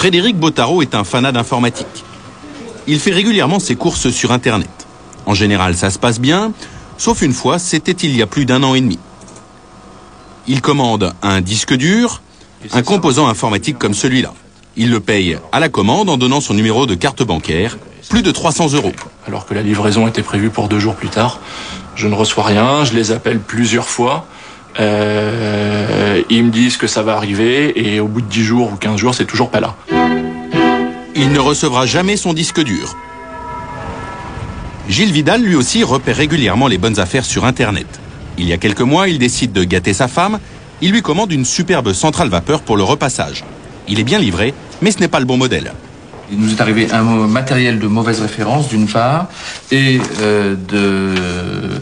Frédéric Bottaro est un fanat d'informatique. Il fait régulièrement ses courses sur Internet. En général, ça se passe bien, sauf une fois, c'était il y a plus d'1 an et demi. Il commande un disque dur, un composant informatique comme celui-là. Il le paye à la commande en donnant son numéro de carte bancaire, plus de 300 €. Alors que la livraison était prévue pour 2 jours plus tard, je ne reçois rien, je les appelle plusieurs fois. Ils me disent que ça va arriver et au bout de 10 jours ou 15 jours, c'est toujours pas là. Il ne recevra jamais son disque dur. Gilles Vidal, lui aussi, repère régulièrement les bonnes affaires sur Internet. Il y a quelques mois, il décide de gâter sa femme. Il lui commande une superbe centrale vapeur pour le repassage. Il est bien livré, mais ce n'est pas le bon modèle. Il nous est arrivé un matériel de mauvaise référence, d'une part, et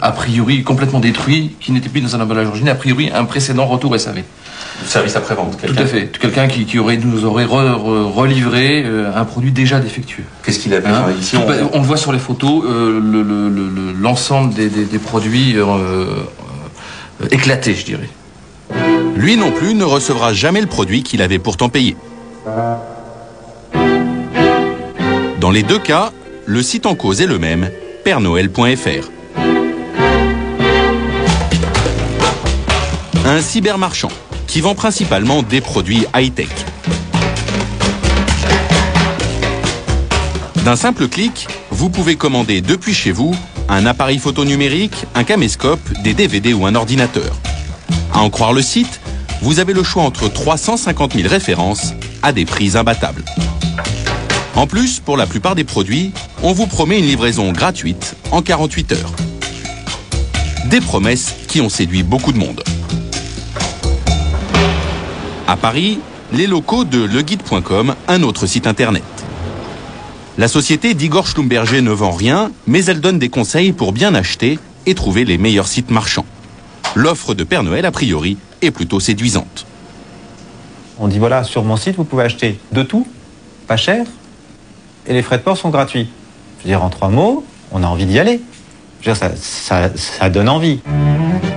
a priori complètement détruit, qui n'était plus dans un emballage original, a priori un précédent retour SAV. Service après-vente, quelqu'un. Tout à fait. Quelqu'un qui nous aurait relivré un produit déjà défectueux. Qu'est-ce qu'il avait ici on le voit sur les photos, l'ensemble des produits éclatés, je dirais. Lui non plus ne recevra jamais le produit qu'il avait pourtant payé. Dans les deux cas, le site en cause est le même, pèrenoël.fr. Un cybermarchand qui vend principalement des produits high-tech. D'un simple clic, vous pouvez commander depuis chez vous un appareil photo numérique, un caméscope, des DVD ou un ordinateur. À en croire le site, vous avez le choix entre 350 000 références à des prix imbattables. En plus, pour la plupart des produits, on vous promet une livraison gratuite en 48 heures. Des promesses qui ont séduit beaucoup de monde. À Paris, les locaux de leguide.com, un autre site internet. La société d'Igor Schlumberger ne vend rien, mais elle donne des conseils pour bien acheter et trouver les meilleurs sites marchands. L'offre de Père Noël, a priori, est plutôt séduisante. On dit voilà, sur mon site, vous pouvez acheter de tout, pas cher, et les frais de port sont gratuits. Je veux dire, en 3 mots, on a envie d'y aller. Je veux dire, ça donne envie.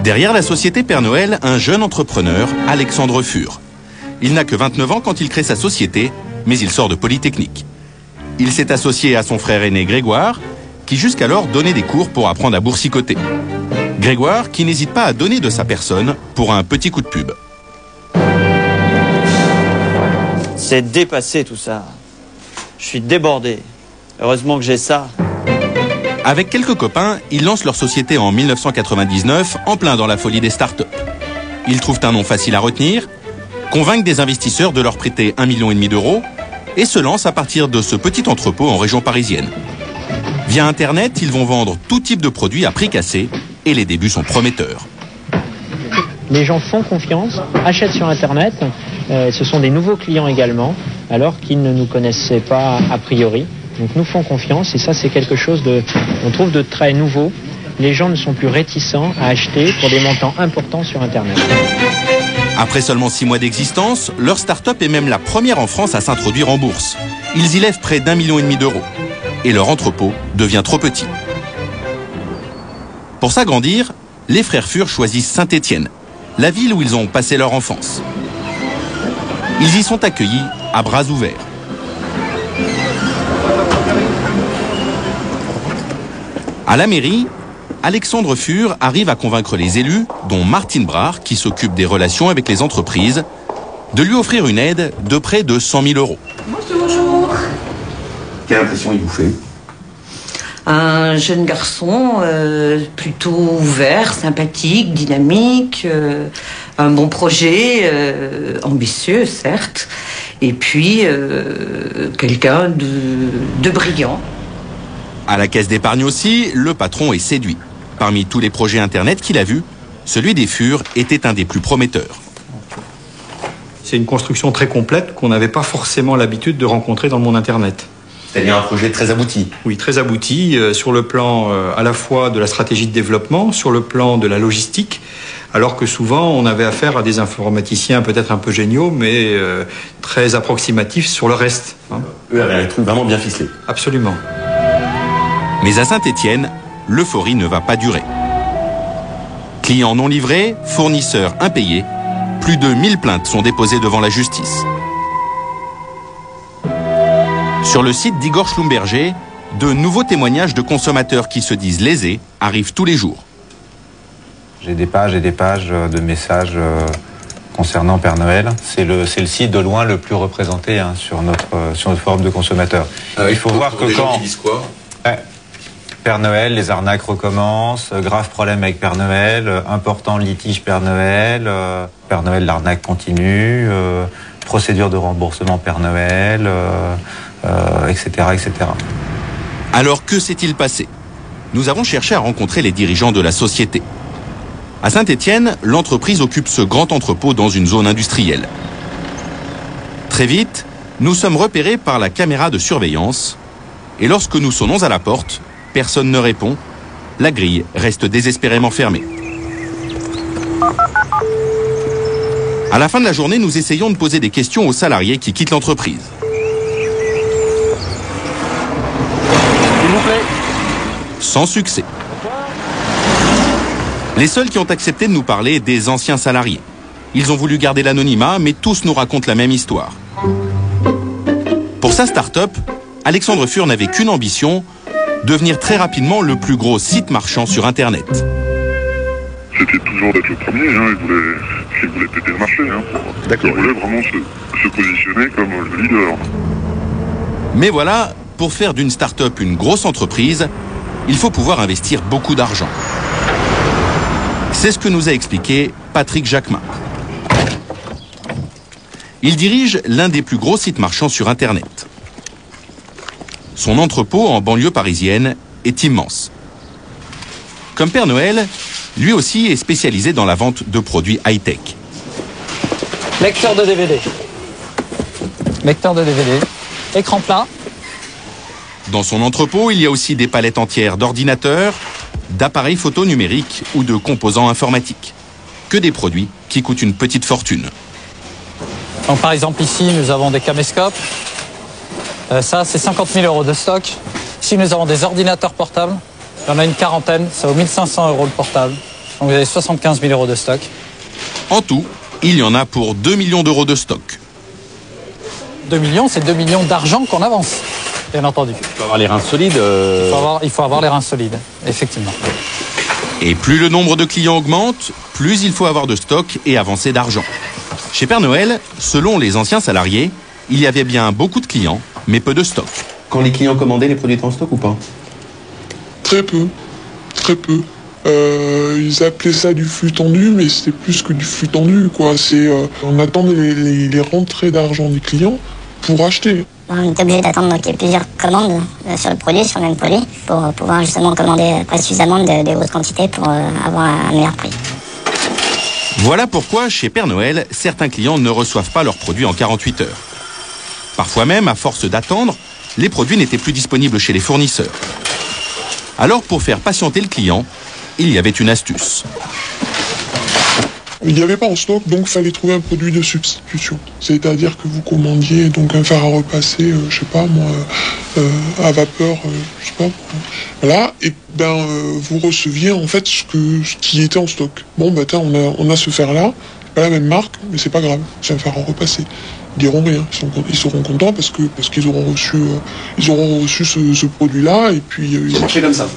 Derrière la société Père Noël, un jeune entrepreneur, Alexandre Fur. Il n'a que 29 ans quand il crée sa société, mais il sort de Polytechnique. Il s'est associé à son frère aîné Grégoire, qui jusqu'alors donnait des cours pour apprendre à boursicoter. Grégoire qui n'hésite pas à donner de sa personne pour un petit coup de pub. C'est dépassé tout ça. Je suis débordé. Heureusement que j'ai ça. Avec quelques copains, ils lancent leur société en 1999, en plein dans la folie des startups. Ils trouvent un nom facile à retenir, convainquent des investisseurs de leur prêter 1,5 million d'euros et se lancent à partir de ce petit entrepôt en région parisienne. Via Internet, ils vont vendre tout type de produits à prix cassé et les débuts sont prometteurs. Les gens font confiance, achètent sur Internet, ce sont des nouveaux clients également, alors qu'ils ne nous connaissaient pas a priori. Donc nous font confiance et ça c'est quelque chose on trouve de très nouveau. Les gens ne sont plus réticents à acheter pour des montants importants sur Internet. Après seulement 6 mois d'existence, leur start-up est même la première en France à s'introduire en bourse. Ils y lèvent près d'1,5 million d'euros. Et leur entrepôt devient trop petit. Pour s'agrandir, les frères Fur choisissent Saint-Étienne, la ville où ils ont passé leur enfance. Ils y sont accueillis à bras ouverts. À la mairie, Alexandre Fur arrive à convaincre les élus, dont Martine Brard, qui s'occupe des relations avec les entreprises, de lui offrir une aide de près de 100 000 euros. Bonjour. Quelle impression il vous fait ? Un jeune garçon plutôt ouvert, sympathique, dynamique, un bon projet, ambitieux certes, et puis quelqu'un de brillant. À la caisse d'épargne aussi, le patron est séduit. Parmi tous les projets Internet qu'il a vus, celui des Fur était un des plus prometteurs. C'est une construction très complète qu'on n'avait pas forcément l'habitude de rencontrer dans le monde Internet. C'est-à-dire un projet très abouti. Oui, très abouti, sur le plan à la fois de la stratégie de développement, sur le plan de la logistique, alors que souvent on avait affaire à des informaticiens peut-être un peu géniaux, mais très approximatifs sur le reste. Eux avaient un truc vraiment bien ficelé. Absolument. Mais à Saint-Étienne, l'euphorie ne va pas durer. Clients non livrés, fournisseurs impayés, plus de 1000 plaintes sont déposées devant la justice. Sur le site d'Igor Schlumberger, de nouveaux témoignages de consommateurs qui se disent lésés arrivent tous les jours. J'ai des pages et des pages de messages concernant Père Noël. C'est le site de loin le plus représenté sur notre forum de consommateurs. Il faut voir que quand... Qui disent quoi ? Père Noël, les arnaques recommencent, grave problème avec Père Noël, important litige Père Noël, Père Noël, l'arnaque continue, procédure de remboursement Père Noël, etc., etc. Alors que s'est-il passé ? Nous avons cherché à rencontrer les dirigeants de la société. À Saint-Étienne, l'entreprise occupe ce grand entrepôt dans une zone industrielle. Très vite, nous sommes repérés par la caméra de surveillance et lorsque nous sonnons à la porte, personne ne répond. La grille reste désespérément fermée. À la fin de la journée, nous essayons de poser des questions aux salariés qui quittent l'entreprise. S'il vous plaît. Sans succès. Les seuls qui ont accepté de nous parler, des anciens salariés. Ils ont voulu garder l'anonymat, mais tous nous racontent la même histoire. Pour sa start-up, Alexandre Fur n'avait qu'une ambition, devenir très rapidement le plus gros site marchand sur Internet. C'était toujours d'être le premier, il voulait péter le marché. D'accord. Il voulait vraiment se positionner comme le leader. Mais voilà, pour faire d'une start-up une grosse entreprise, il faut pouvoir investir beaucoup d'argent. C'est ce que nous a expliqué Patrick Jacquemin. Il dirige l'un des plus gros sites marchands sur Internet. Son entrepôt en banlieue parisienne est immense. Comme Père Noël, lui aussi est spécialisé dans la vente de produits high-tech. Lecteur de DVD. Lecteur de DVD. Écran plat. Dans son entrepôt, il y a aussi des palettes entières d'ordinateurs, d'appareils photo numériques ou de composants informatiques. Que des produits qui coûtent une petite fortune. Donc par exemple ici, nous avons des caméscopes. Ça, c'est 50 000 € de stock. Ici, nous avons des ordinateurs portables. Il y en a une quarantaine, ça vaut 1 500 € le portable. Donc vous avez 75 000 € de stock. En tout, il y en a pour 2 millions d'euros de stock. 2 millions, c'est 2 millions d'argent qu'on avance, bien entendu. Il faut avoir les reins solides. Il faut avoir les reins solides, effectivement. Et plus le nombre de clients augmente, plus il faut avoir de stock et avancer d'argent. Chez Père Noël, selon les anciens salariés, il y avait bien beaucoup de clients, mais peu de stock. Quand les clients commandaient, les produits étaient en stock ou pas ? Très peu. Très peu. Ils appelaient ça du flux tendu, mais c'était plus que du flux tendu, quoi. On attendait les rentrées d'argent des clients pour acheter. On est obligé d'attendre qu'il y ait plusieurs commandes sur le même produit, pour pouvoir justement commander pas suffisamment de grosses quantités pour avoir un meilleur prix. Voilà pourquoi, chez Père Noël, certains clients ne reçoivent pas leurs produits en 48 heures. Parfois même, à force d'attendre, les produits n'étaient plus disponibles chez les fournisseurs. Alors, pour faire patienter le client, il y avait une astuce. Il n'y avait pas en stock, donc il fallait trouver un produit de substitution. C'est-à-dire que vous commandiez donc un fer à repasser, à vapeur, voilà, et vous receviez en fait ce qui était en stock. Bon, on a ce fer-là, pas la même marque, mais c'est pas grave, c'est un fer à repasser. Ils diront rien, ils seront contents parce qu'ils auront reçu ce produit-là, et puis... Ça marchait comme ça.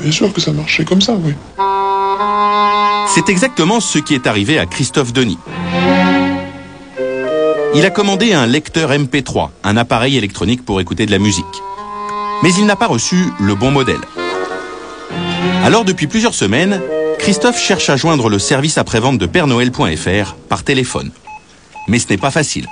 Bien sûr que ça marchait comme ça, oui. C'est exactement ce qui est arrivé à Christophe Denis. Il a commandé un lecteur MP3, un appareil électronique pour écouter de la musique. Mais il n'a pas reçu le bon modèle. Alors depuis plusieurs semaines, Christophe cherche à joindre le service après-vente de PèreNoël.fr par téléphone. Mais ce n'est pas facile.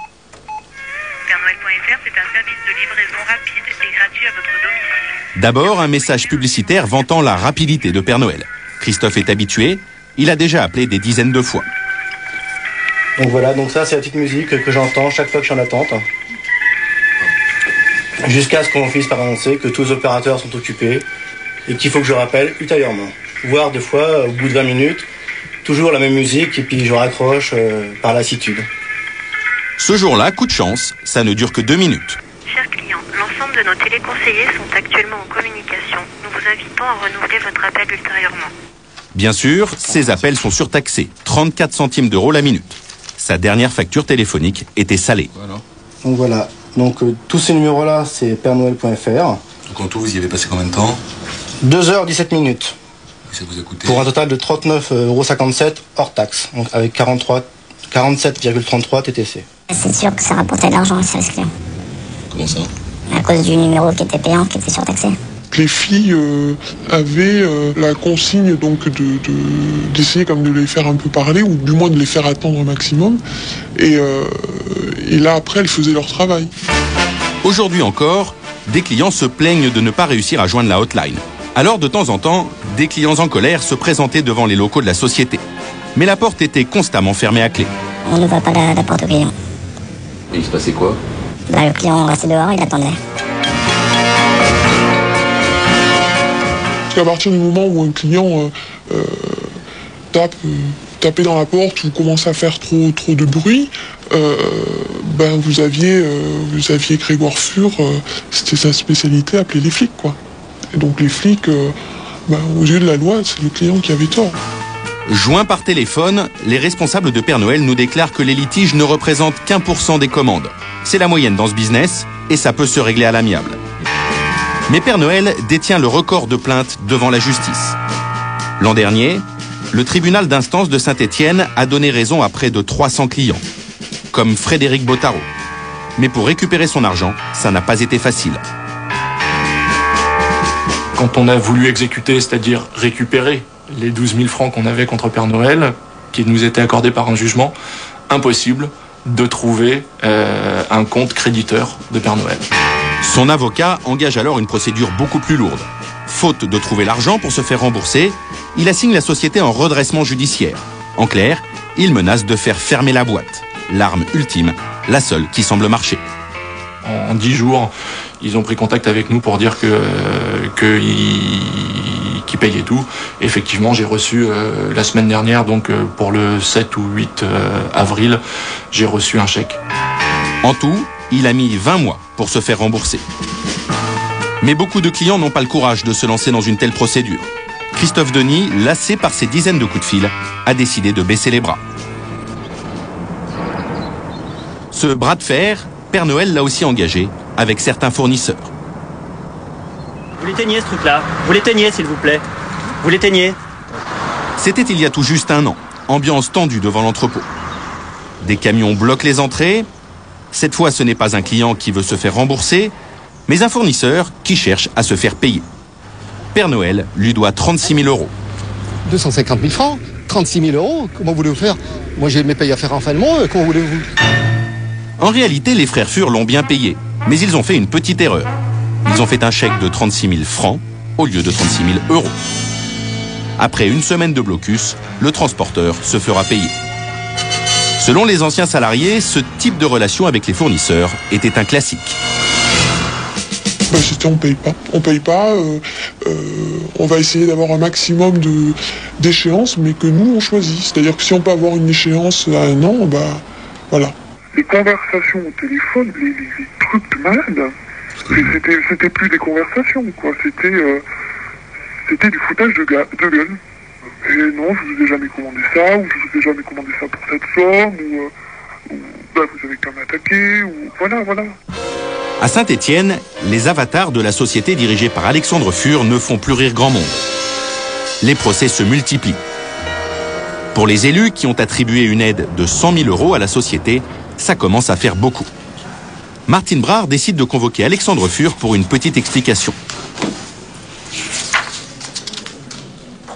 PèreNoël.fr, c'est un service de livraison rapide et gratuit à votre domicile. D'abord, un message publicitaire vantant la rapidité de Père Noël. Christophe est habitué, il a déjà appelé des dizaines de fois. Donc voilà, ça c'est la petite musique que j'entends chaque fois que je suis en attente. Jusqu'à ce qu'on finisse par annoncer que tous les opérateurs sont occupés et qu'il faut que je rappelle ultérieurement. Voire des fois, au bout de 20 minutes, toujours la même musique et puis je raccroche par lassitude. Ce jour-là, coup de chance, ça ne dure que 2 minutes. Chers clients, l'ensemble de nos téléconseillers sont actuellement en communication. Nous vous invitons à renouveler votre appel ultérieurement. Bien sûr, ces appels sont surtaxés, 34 centimes d'euros la minute. Sa dernière facture téléphonique était salée. Donc voilà, Donc tous ces numéros-là, c'est pernoël.fr. Donc en tout, vous y avez passé combien de temps? 2h17 minutes. Et ça vous a coûté? Pour un total de 39,57 € hors taxe, donc avec 47,33 TTC. C'est sûr que ça rapportait de l'argent au service client. Comment ça? À cause du numéro qui était payant, qui était surtaxé. Les filles avaient la consigne donc d'essayer comme de les faire un peu parler, ou du moins de les faire attendre au maximum. Et là, après, elles faisaient leur travail. Aujourd'hui encore, des clients se plaignent de ne pas réussir à joindre la hotline. Alors, de temps en temps, des clients en colère se présentaient devant les locaux de la société. Mais la porte était constamment fermée à clé. On ne va pas la porte au client. Et il se passait quoi? Le client restait dehors, il attendait. Parce qu'à partir du moment où un client tapait dans la porte ou commençait à faire trop de bruit, vous aviez Grégoire Fur, c'était sa spécialité, appeler les flics, quoi. Et donc les flics, aux yeux de la loi, c'est le client qui avait tort. Joints par téléphone, les responsables de Père Noël nous déclarent que les litiges ne représentent qu'1% des commandes. C'est la moyenne dans ce business et ça peut se régler à l'amiable. Mais Père Noël détient le record de plaintes devant la justice. L'an dernier, le tribunal d'instance de Saint-Étienne a donné raison à près de 300 clients, comme Frédéric Bottaro. Mais pour récupérer son argent, ça n'a pas été facile. Quand on a voulu exécuter, c'est-à-dire récupérer les 12 000 francs qu'on avait contre Père Noël, qui nous étaient accordés par un jugement, impossible de trouver un compte créditeur de Père Noël. Son avocat engage alors une procédure beaucoup plus lourde. Faute de trouver l'argent pour se faire rembourser, il assigne la société en redressement judiciaire. En clair, il menace de faire fermer la boîte. L'arme ultime, la seule qui semble marcher. En 10 jours, ils ont pris contact avec nous pour dire qu'ils payaient tout. Effectivement, j'ai reçu la semaine dernière, donc pour le 7 ou 8 avril, j'ai reçu un chèque. En tout, il a mis 20 mois pour se faire rembourser. Mais beaucoup de clients n'ont pas le courage de se lancer dans une telle procédure. Christophe Denis, lassé par ces dizaines de coups de fil, a décidé de baisser les bras. Ce bras de fer, Père Noël l'a aussi engagé avec certains fournisseurs. Vous l'éteignez ce truc-là? Vous l'éteignez s'il vous plaît? Vous l'éteignez? C'était il y a tout juste un an. Ambiance tendue devant l'entrepôt. Des camions bloquent les entrées. Cette fois, ce n'est pas un client qui veut se faire rembourser, mais un fournisseur qui cherche à se faire payer. Père Noël lui doit 36 000 €. 250 000 francs, 36 000 €, comment voulez-vous faire? Moi j'ai mes payes à faire en fin de mois, comment voulez-vous? En réalité, les frères Fur l'ont bien payé, mais ils ont fait une petite erreur. Ils ont fait un chèque de 36 000 francs au lieu de 36 000 €. Après une semaine de blocus, le transporteur se fera payer. Selon les anciens salariés, ce type de relation avec les fournisseurs était un classique. C'était on paye pas. On paye pas, on va essayer d'avoir un maximum d'échéances, mais que nous on choisit. C'est-à-dire que si on peut avoir une échéance à un an, voilà. Les conversations au téléphone, les trucs de malade, c'était plus des conversations, quoi. C'était du foutage de gueule. Et non, je vous ai jamais commandé ça, ou je vous ai jamais commandé ça pour cette somme, ou vous avez qu'à m'attaquer, ou voilà. À Saint-Étienne, les avatars de la société dirigée par Alexandre Fur ne font plus rire grand monde. Les procès se multiplient. Pour les élus qui ont attribué une aide de 100 000 € à la société, ça commence à faire beaucoup. Martine Brard décide de convoquer Alexandre Fur pour une petite explication.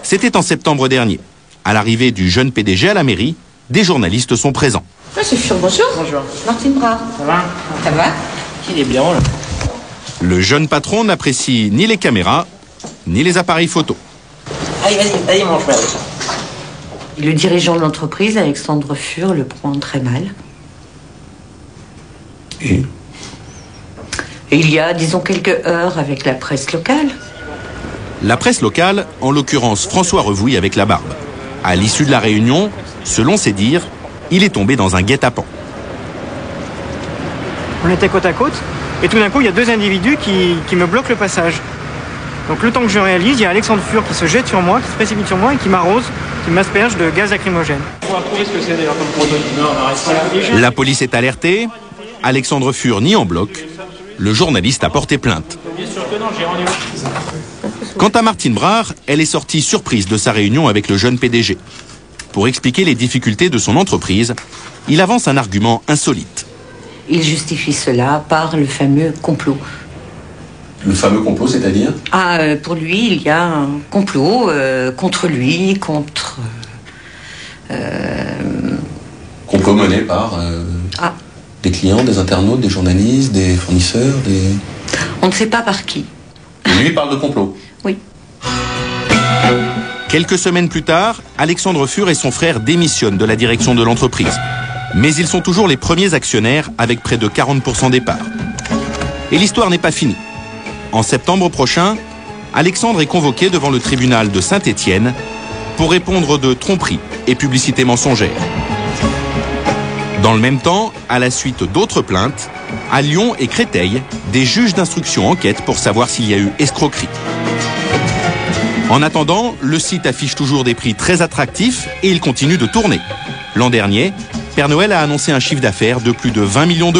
C'était en septembre dernier. À l'arrivée du jeune PDG à la mairie, des journalistes sont présents. C'est Fur, bonjour. Bonjour. Martine Brard. Ça va? Ça va? Il est bien là. Le jeune patron n'apprécie ni les caméras, ni les appareils photo. Allez, vas-y, mange-moi. Le dirigeant de l'entreprise, Alexandre Fur, le prend très mal. Et il y a, disons, quelques heures avec la presse locale. La presse locale, en l'occurrence François Revouille avec la barbe. À l'issue de la réunion, selon ses dires, il est tombé dans un guet-apens. On était côte à côte, et tout d'un coup, il y a deux individus qui me bloquent le passage. Donc le temps que je réalise, il y a Alexandre Fur qui se jette sur moi, qui se précipite sur moi et qui m'arrose, qui m'asperge de gaz lacrymogène. On va prouver ce que c'est d'ailleurs comme produit. La police est alertée, Alexandre Fur nie en bloc. Le journaliste a porté plainte. Quant à Martine Brard, elle est sortie surprise de sa réunion avec le jeune PDG. Pour expliquer les difficultés de son entreprise, il avance un argument insolite. Il justifie cela par le fameux complot. Le fameux complot, c'est-à-dire? Pour lui, il y a un complot contre lui, contre... Complot mené par des clients, des internautes, des journalistes, des fournisseurs, des... On ne sait pas par qui. Et lui, il parle de complot? Oui. Quelques semaines plus tard, Alexandre Fur et son frère démissionnent de la direction de l'entreprise. Mais ils sont toujours les premiers actionnaires avec près de 40% des parts. Et l'histoire n'est pas finie. En septembre prochain, Alexandre est convoqué devant le tribunal de Saint-Étienne pour répondre de tromperie et publicité mensongère. Dans le même temps, à la suite d'autres plaintes, à Lyon et Créteil, des juges d'instruction enquêtent pour savoir s'il y a eu escroquerie. En attendant, le site affiche toujours des prix très attractifs et il continue de tourner. L'an dernier, Père Noël a annoncé un chiffre d'affaires de plus de 20 millions d'euros.